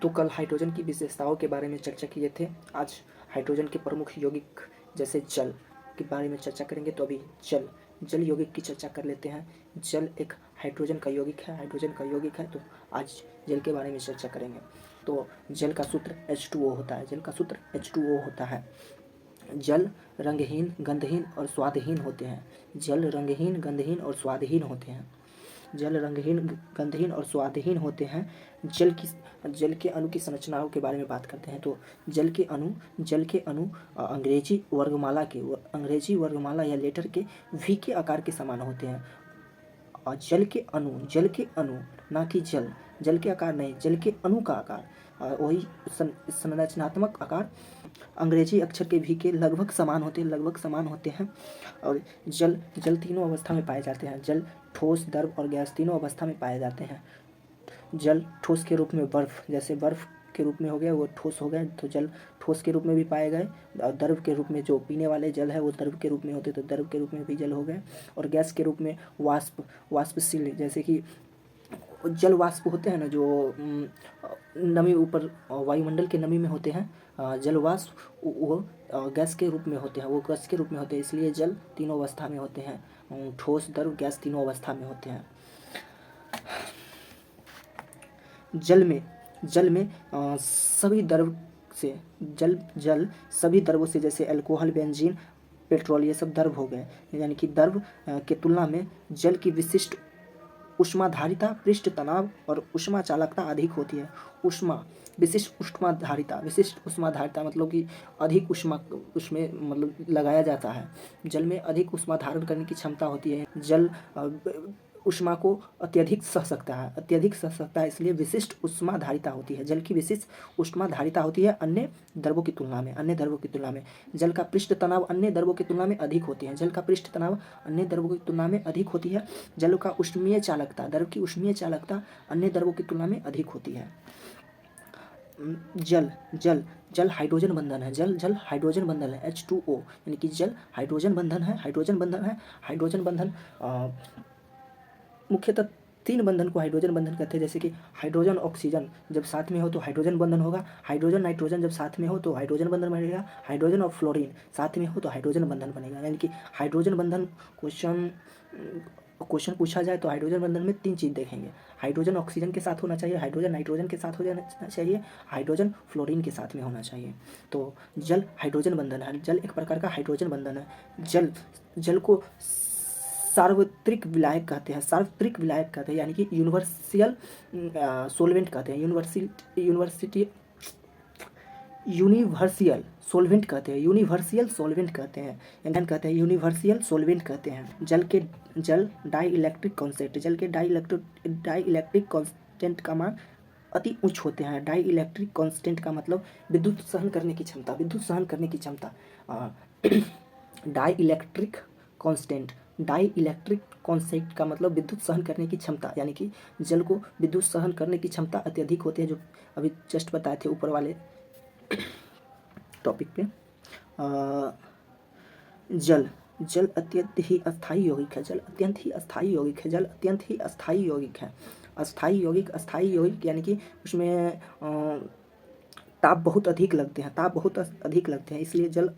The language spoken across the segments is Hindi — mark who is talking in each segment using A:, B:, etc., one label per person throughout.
A: तो कल हाइड्रोजन की विशेषताओं के बारे में चर्चा किए थे। आज हाइड्रोजन के प्रमुख यौगिक जैसे जल के बारे में चर्चा करेंगे। तो अभी जल यौगिक की चर्चा कर लेते हैं। जल एक हाइड्रोजन का यौगिक है, तो आज जल के बारे में चर्चा करेंगे। तो जल का सूत्र H2O होता है। जल का सूत्र H2O होता है। जल रंगहीन, गंधहीन और स्वादहीन होते हैं। जल रंगहीन, गंधहीन और स्वादहीन होते हैं। जल रंगहीन, गंधहीन और स्वादहीन होते हैं। जल के अणु की संरचनाओं के बारे में बात करते हैं। तो जल के अणु अंग्रेजी वर्गमाला या लेटर के वी के आकार के समान होते हैं। और जल के अणु ना कि जल के आकार नहीं, जल के अणु का आकार, वही संरचनात्मक आकार अंग्रेजी अक्षर के भी के लगभग समान होते हैं। और जल तीनों अवस्था में पाए जाते हैं। जल ठोस, द्रव और गैस तीनों अवस्था में पाए जाते हैं। जल ठोस के रूप में बर्फ, जैसे बर्फ के रूप में हो गया वो ठोस हो गए, तो जल ठोस के रूप में भी पाए गए। और द्रव के रूप में जो पीने वाले जल है वो द्रव के रूप में होते, तो द्रव के रूप में भी जल हो गए। और गैस के रूप में वाष्पशील, जैसे कि जल वाष्प होते हैं ना, जो नमी ऊपर वायुमंडल के नमी में होते हैं, जल वाष्प वो गैस के रूप में होते हैं, इसलिए जल तीनों अवस्था में होते हैं। ठोस, द्रव, गैस तीनों अवस्था में होते हैं। जल में सभी द्रव से जल सभी द्रवों से, जैसे अल्कोहल, बेंजीन, पेट्रोल, ये सब द्रव हो गए। यानी कि द्रव के तुलना में जल की विशिष्ट ऊष्माधारिता, पृष्ठ तनाव और ऊष्मा चालकता अधिक होती है। विशिष्ट ऊष्माधारिता मतलब कि अधिक ऊष्मा उसमें मतलब लगाया जाता है। जल में अधिक ऊष्मा धारण करने की क्षमता होती है। जल ऊष्मा को अत्यधिक सह सकता है, इसलिए विशिष्ट ऊष्माधारिता होती है। जल की विशिष्ट ऊष्माधारिता होती है अन्य द्रवों की तुलना में। जल का पृष्ठ तनाव अन्य द्रवों की तुलना में अधिक होती है। जल का ऊष्मीय चालकता, द्रव की ऊष्मीय चालकता अन्य द्रवों की तुलना में अधिक होती है। जल हाइड्रोजन बंधन है। जल हाइड्रोजन बंधन है, H2O, यानी कि जल हाइड्रोजन बंधन है। हाइड्रोजन बंधन मुख्यतः 3 बंधन को हाइड्रोजन बंधन कहते हैं, जैसे कि हाइड्रोजन ऑक्सीजन जब साथ में हो तो हाइड्रोजन बंधन होगा। हाइड्रोजन नाइट्रोजन जब साथ में हो तो हाइड्रोजन बंधन बनेगा। हाइड्रोजन और फ्लोरीन साथ में हो तो हाइड्रोजन बंधन बनेगा। यानी कि हाइड्रोजन बंधन क्वेश्चन पूछा जाए तो हाइड्रोजन बंधन में 3 चीज़ देखेंगे। हाइड्रोजन ऑक्सीजन के साथ होना चाहिए, हाइड्रोजन नाइट्रोजन के साथ हो जाना चाहिए, हाइड्रोजन फ्लोरीन के साथ में होना चाहिए। तो जल हाइड्रोजन बंधन है। जल एक प्रकार का हाइड्रोजन बंधन है। जल को सार्वत्रिक विलायक कहते हैं, यानी कि यूनिवर्सल सोलवेंट कहते हैं। यूनिवर्सल सोलवेंट कहते हैं। जल डाई इलेक्ट्रिक कांस्टेंट का मान अति उच्च होते हैं। डाई इलेक्ट्रिक कांस्टेंट का मतलब विद्युत सहन करने की क्षमता। डाई इलेक्ट्रिक कांस्टेंट का मतलब विद्युत सहन करने की क्षमता, यानी कि जल को विद्युत सहन करने की क्षमता अत्यधिक होती है, जो अभी जस्ट बताए थे ऊपर वाले टॉपिक पे। जल अत्यंत ही अस्थायी यौगिक है। अस्थायी यौगिक यानी कि उसमें ताप बहुत अधिक लगते हैं, इसलिए जल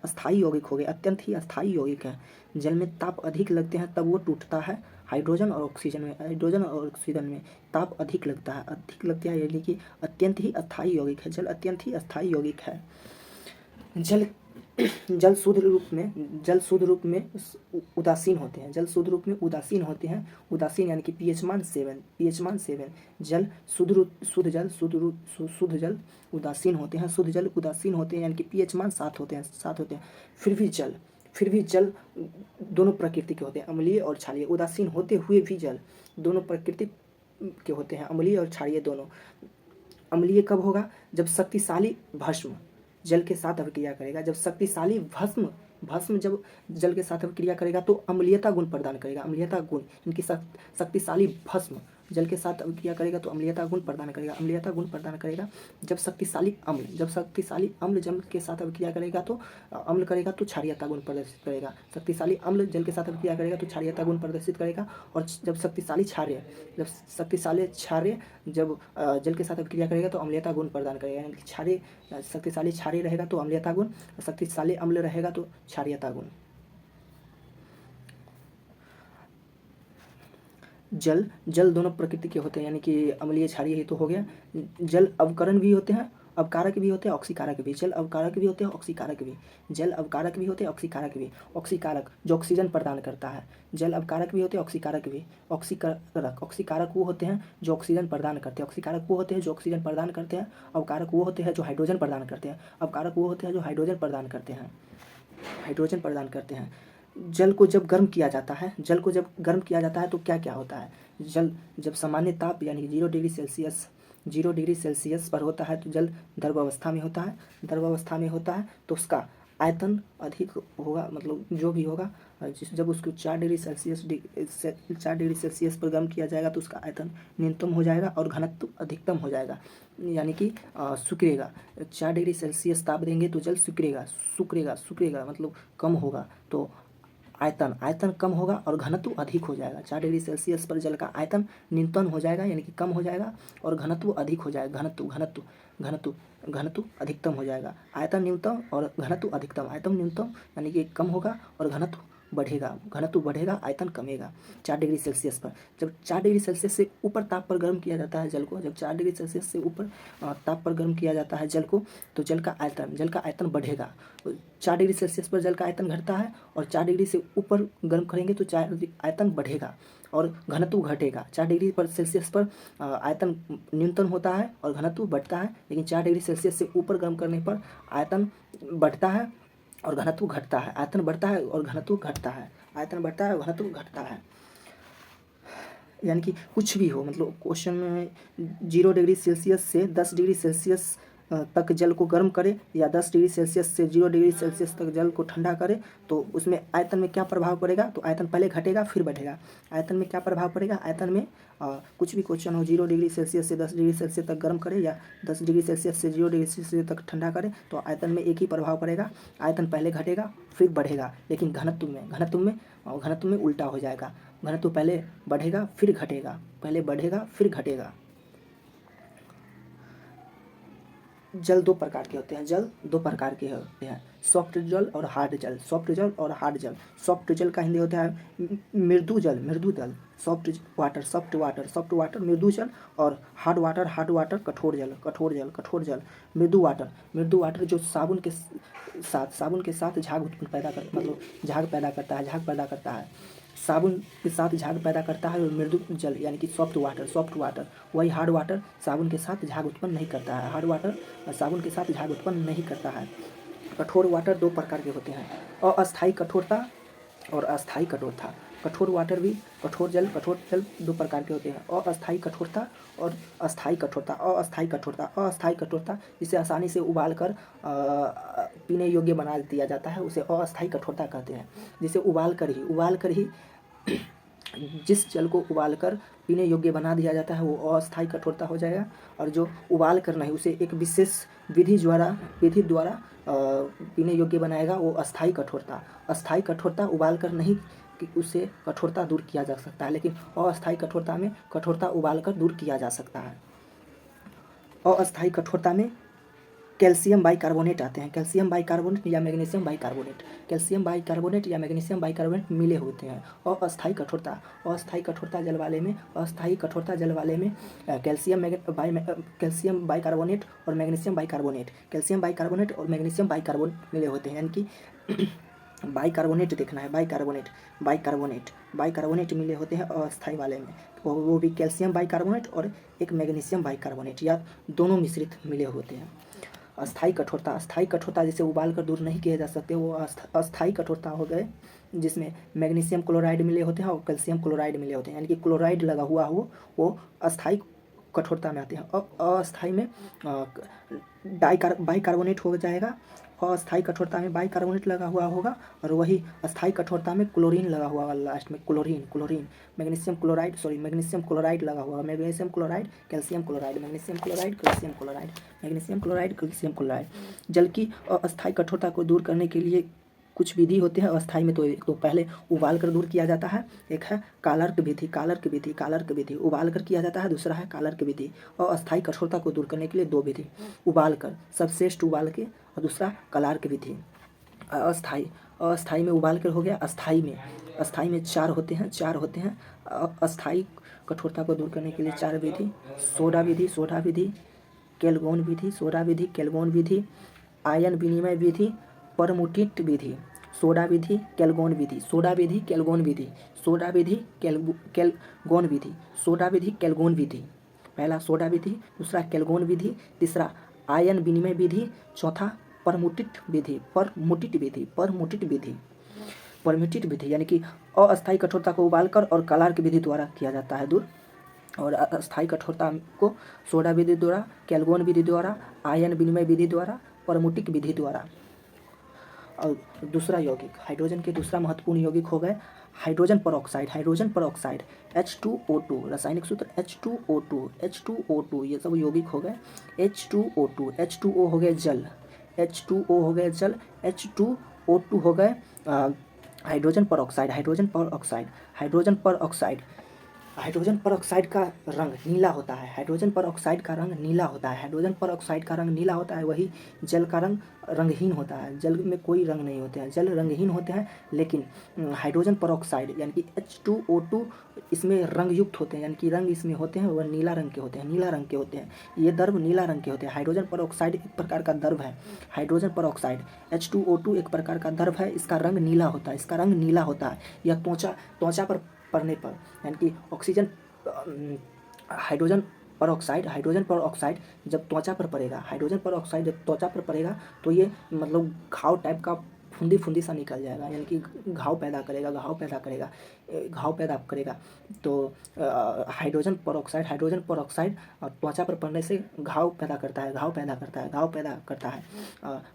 A: अस्थायी यौगिक हो गए। अत्यंत ही अस्थायी यौगिक है। जल में ताप अधिक लगते हैं तब वो टूटता है। हाइड्रोजन और ऑक्सीजन में ताप अधिक लगता है, यानी कि अत्यंत ही अस्थायी यौगिक है। जल अत्यंत ही अस्थायी यौगिक है। जल शुद्ध रूप में उदासीन होते हैं। उदासीन यानी कि pH मान 7। जल शुद्ध जल उदासीन होते हैं, यानी कि pH मान 7 होते हैं। फिर भी जल दोनों प्रकृति के होते हैं, अम्लीय और क्षारीय। उदासीन होते हुए भी जल दोनों प्रकृति के होते हैं, अम्लीय और क्षारीय दोनों। अम्लीय कब होगा? जब शक्तिशाली भस्म जल के साथ अभिक्रिया करेगा। जब शक्तिशाली भस्म जब जल के साथ अभिक्रिया करेगा तो अम्लीयता गुण प्रदान करेगा। इनकी शक्तिशाली भस्म जल के साथ अभिक्रिया करेगा तो अम्लीयता गुण प्रदान करेगा, अम्लीयता गुण प्रदान करेगा। जब शक्तिशाली अम्ल जल के साथ अभिक्रिया करेगा तो अम्ल करेगा तो क्षारीयता गुण प्रदर्शित करेगा। शक्तिशाली अम्ल जल के साथ अभिक्रिया करेगा तो क्षारीयता गुण प्रदर्शित करेगा। और जब शक्तिशाली क्षार्य जब जल के साथ अभिक्रिया करेगा तो अम्लीयता गुण प्रदान करेगा। यानी कि शक्तिशाली क्षारीय रहेगा तो अम्लीयता गुण, शक्तिशाली अम्ल रहेगा तो क्षारीयता गुण। जल दोनों प्रकृति के होते हैं, यानी कि अम्लीय क्षारीय ही तो हो गया। जल अवकरण भी होते हैं, अवकारक भी होते हैं, ऑक्सीकारक भी। जल अवकारक भी होते हैं, ऑक्सीकारक भी। जल अवकारक भी होते हैं, ऑक्सीकारक भी। ऑक्सीकारक जो ऑक्सीजन प्रदान करता है, जल अवकारक भी होते हैं, ऑक्सीकारक भी। ऑक्सीकारक वो होते हैं जो ऑक्सीजन प्रदान करते हैं, ऑक्सीकारक वो होते हैं जो ऑक्सीजन प्रदान करते हैं। अवकारक वो होते हैं जो हाइड्रोजन प्रदान करते हैं, अवकारक वो होते हैं जो हाइड्रोजन प्रदान करते हैं। जल को जब गर्म किया जाता है तो क्या क्या होता है। जल जब सामान्य ताप यानी 0 डिग्री सेल्सियस पर होता है तो जल द्रव अवस्था में होता है तो उसका आयतन अधिक होगा, मतलब जो भी होगा। जब उसको 4 डिग्री सेल्सियस पर गर्म किया जाएगा तो उसका आयतन न्यूनतम हो जाएगा और घनत्व अधिकतम हो जाएगा, यानी कि सिकुड़ेगा। 4 डिग्री सेल्सियस ताप देंगे तो जल सिकुड़ेगा मतलब कम होगा। तो आयतन कम होगा और घनत्व अधिक हो जाएगा। 4 डिग्री सेल्सियस पर जल का आयतन न्यूनतम हो जाएगा, यानी कि कम हो जाएगा, और घनत्व अधिक हो जाएगा। घनत्व अधिकतम हो जाएगा। आयतन न्यूनतम और घनत्व अधिकतम। आयतन न्यूनतम यानी कि कम होगा और घनत्व बढ़ेगा, आयतन कमेगा। 4 डिग्री सेल्सियस पर जब 4 डिग्री सेल्सियस से ऊपर ताप पर गर्म किया जाता है जल को, जब 4 डिग्री सेल्सियस से ऊपर ताप पर गर्म किया जाता है जल को, तो जल का आयतन बढ़ेगा। 4 डिग्री सेल्सियस पर जल का आयतन घटता है और 4 डिग्री से ऊपर गर्म करेंगे तो आयतन बढ़ेगा और घनत्व घटेगा। 4 डिग्री पर सेल्सियस पर आयतन न्यूनतम होता है और घनत्व बढ़ता है, लेकिन 4 डिग्री सेल्सियस से ऊपर गर्म करने पर आयतन बढ़ता है और घनत्व घटता है। आयतन बढ़ता है और घनत्व घटता है। यानी कि कुछ भी हो, मतलब क्वेश्चन में 0 डिग्री सेल्सियस से 10 डिग्री सेल्सियस तक जल को गर्म करे या 10 डिग्री सेल्सियस से 0 डिग्री सेल्सियस तक जल को ठंडा करे तो उसमें आयतन में क्या प्रभाव पड़ेगा। तो आयतन पहले घटेगा फिर बढ़ेगा। आयतन में क्या प्रभाव पड़ेगा, आयतन में कुछ भी क्वेश्चन हो 0 डिग्री सेल्सियस से 10 डिग्री सेल्सियस तक गर्म करे या 10 डिग्री सेल्सियस से 0 डिग्री सेल्सियस तक ठंडा करे तो आयतन में एक ही प्रभाव पड़ेगा, आयतन पहले घटेगा फिर बढ़ेगा। लेकिन घनत्व में उल्टा हो जाएगा। घनत्व पहले बढ़ेगा फिर घटेगा। जल दो प्रकार के होते हैं, सॉफ्ट जल और हार्ड जल। सॉफ्ट जल का हिंदी होता है मृदु जल। सॉफ्ट वाटर मृदु जल, और हार्ड वाटर कठोर जल। मृदु वाटर जो साबुन के साथ झाग पैदा करता है। साबुन के साथ झाग पैदा करता है और मृदु जल यानी कि सॉफ्ट वाटर। वही हार्ड वाटर साबुन के साथ झाग उत्पन्न नहीं करता है। कठोर वाटर दो प्रकार के होते हैं, अस्थायी कठोरता और अस्थायी कठोरता। कठोर जल दो प्रकार के होते हैं, अस्थायी कठोरता और अस्थायी कठोरता जिसे आसानी से उबाल कर पीने योग्य बना दिया जाता है, उसे अस्थायी कठोरता कहते हैं। जिसे उबाल कर ही जिस जल को उबालकर पीने योग्य बना दिया जाता है वो अस्थायी कठोरता हो जाएगा, और जो उबाल कर नहीं उसे एक विशेष विधि द्वारा पीने योग्य बनाएगा वो अस्थायी कठोरता उबाल कर नहीं कि उससे कठोरता दूर किया जा सकता है, लेकिन अस्थायी कठोरता में कठोरता उबाल कर दूर किया जा सकता है। अस्थायी कठोरता में कैल्शियम बाइकार्बोनेट आते हैं, कैल्शियम बाइकार्बोनेट या मैग्नीशियम बाइकार्बोनेट मिले होते हैं। अस्थायी कठोरता जल वाले में कैल्शियम बाइकार्बोनेट और मैग्नीशियम बाइकार्बोनेट मिले होते हैं, यानी कि बाइकार्बोनेट देखना है, बाइकार्बोनेट मिले होते हैं अस्थायी वाले में, वो भी कैल्शियम बाइकार्बोनेट और एक मैग्नीशियम बाइकार्बोनेट या दोनों मिश्रित मिले होते हैं। अस्थायी कठोरता जिसे उबाल कर दूर नहीं किए जा सकते वो अस्थायी कठोरता हो गए, जिसमें मैग्नीशियम क्लोराइड मिले होते हैं और कैल्शियम क्लोराइड मिले होते हैं, यानी कि क्लोराइड लगा हुआ हो वो अस्थायी कठोरता में आते हैं। अस्थाई में बाइकार्बोनेट हो जाएगा। अस्थाई कठोरता में बाइकार्बोनेट लगा हुआ होगा और वही अस्थाई कठोरता में क्लोरीन लगा हुआ होगा लास्ट में, क्लोरीन मैग्नीशियम क्लोराइड लगा हुआ, magnesium chloride, calcium chloride, magnesium chloride, calcium chloride, magnesium chloride, calcium chloride. जल की अस्थाई कठोरता को दूर करने के लिए कुछ विधि होते हैं। अस्थाई में तो पहले उबाल कर दूर किया जाता है, एक है कालर्क विधि उबाल कर किया जाता है, दूसरा है कालर्क विधि। और अस्थाई कठोरता को दूर करने के लिए दो विधि, उबाल कर, सबश्रेष्ठ उबाल के, और दूसरा कालर्क विधि। अस्थाई में उबाल कर हो गया। अस्थाई में चार होते हैं। अस्थाई कठोरता को दूर करने के लिए चार विधि, सोडा विधि, केल्विन विधि, आयन विनिमय विधि, परमुटिट विधि। सोडा विधि, केल्विन विधि। पहला सोडा विधि, दूसरा केल्विन विधि, तीसरा आयन विनिमय विधि, चौथा परमुटिट विधि यानी कि अस्थाई कठोरता को उबालकर और कालर्क विधि द्वारा किया जाता है दूर, और अस्थाई कठोरता को सोडा विधि द्वारा, केल्विन विधि द्वारा, आयन विनिमय विधि द्वारा, परमुटिक विधि द्वारा। और दूसरा यौगिक, हाइड्रोजन के दूसरा महत्वपूर्ण यौगिक हो गए हाइड्रोजन परऑक्साइड H2O2, रासायनिक सूत्र H2O2, ये सब यौगिक हो गए। H2O हो गए जल, H2O हो गए हाइड्रोजन परऑक्साइड का रंग नीला होता है। हाइड्रोजन परऑक्साइड का रंग नीला होता है। वही जल का रंग रंगहीन होता है। जल में कोई रंग नहीं होते हैं, जल रंगहीन होते हैं, लेकिन हाइड्रोजन परऑक्साइड यानी कि H2O2 इसमें रंग युक्त होते हैं, यानी कि रंग इसमें होते हैं वह नीला रंग के होते हैं। ये द्रव नीला रंग के होते हैं। हाइड्रोजन परऑक्साइड एक प्रकार का द्रव है। हाइड्रोजन परऑक्साइड H2O2 एक प्रकार का द्रव है। इसका रंग नीला होता है। यह त्वचा पर पड़ने पर, यानी कि ऑक्सीजन हाइड्रोजन परऑक्साइड जब त्वचा पर पड़ेगा तो ये मतलब घाव टाइप का फुंदी सा निकल जाएगा, यानी कि घाव पैदा करेगा। तो हाइड्रोजन परऑक्साइड त्वचा पर पड़ने से घाव पैदा करता है।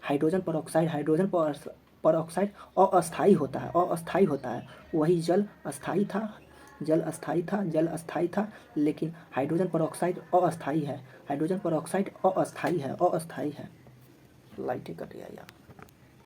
A: हाइड्रोजन परऑक्साइड अस्थाई होता है। वही जल अस्थाई था, लेकिन हाइड्रोजन परऑक्साइड अस्थाई है। लाइटें कट गया यार।